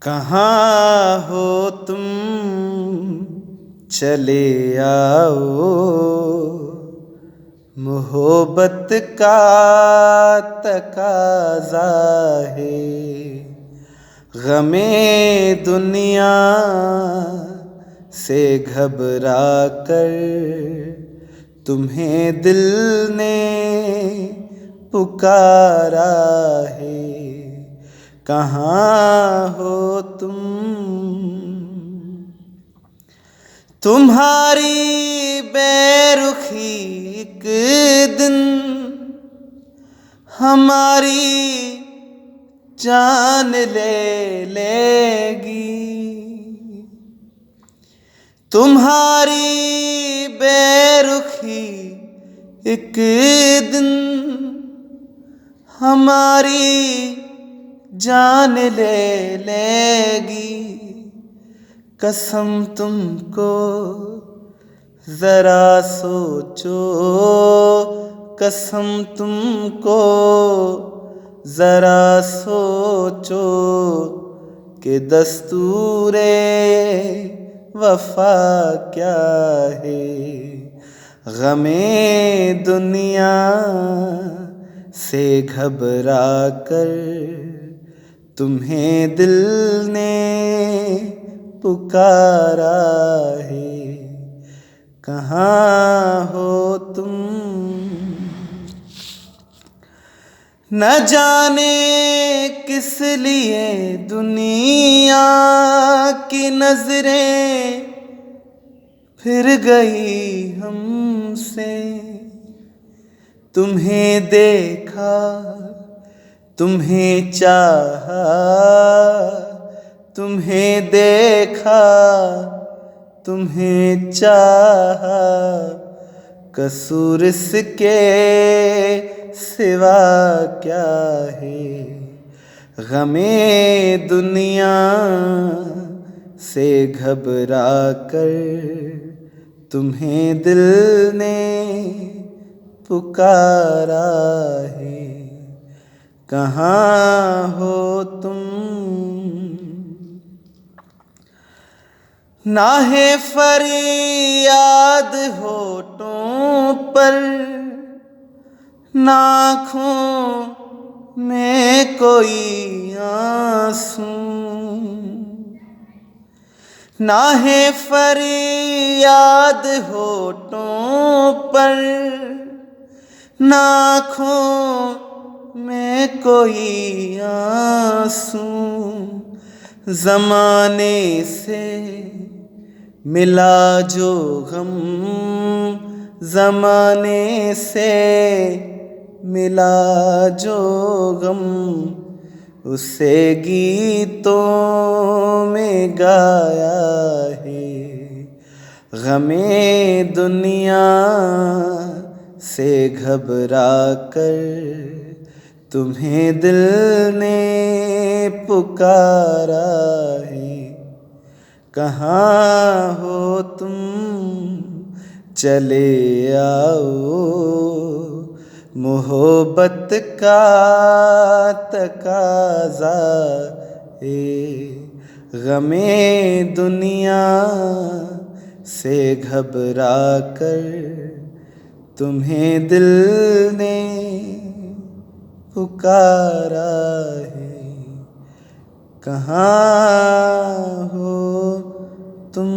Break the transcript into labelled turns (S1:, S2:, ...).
S1: कहाँ हो तुम चले आओ, मोहब्बत का तकाज़ा है। गमे दुनिया से घबरा कर तुम्हें दिल ने पुकारा है। कहाँ हो तुम, तुम्हारी बेरुखी एक दिन हमारी जान ले लेगी। तुम्हारी बेरुखी एक दिन हमारी जान ले लेगी। कसम तुमको जरा सोचो, कसम तुमको जरा सोचो कि दस्तूरे वफा क्या है। गमे दुनिया से घबरा कर तुम्हें दिल ने पुकारा है। कहाँ हो तुम, न जाने किस लिए दुनिया की नजरें फिर गई हमसे। तुम्हें देखा, तुम्हें चाहा, तुम्हें देखा, तुम्हें चाहा, कसूर इसके सिवा क्या है। गमे दुनिया से घबरा कर तुम्हें दिल ने पुकारा है। कहाँ हो तुम, ना है फरियाद होठों पर, ना आँखों में कोई आंसू। ना है फरियाद होठों पर, ना आँखों में कोई आंसू। ज़माने से मिला जो गम, ज़माने से मिला जो गम, उसे गीतों में गाया है। गमे दुनिया से घबरा कर तुम्हें दिल ने पुकारा है। कहाँ हो तुम चले आओ, मोहब्बत का तकाज़ा है। गमे दुनिया से घबरा कर तुम्हें दिल ने पुकारा है। कहाँ हो तुम।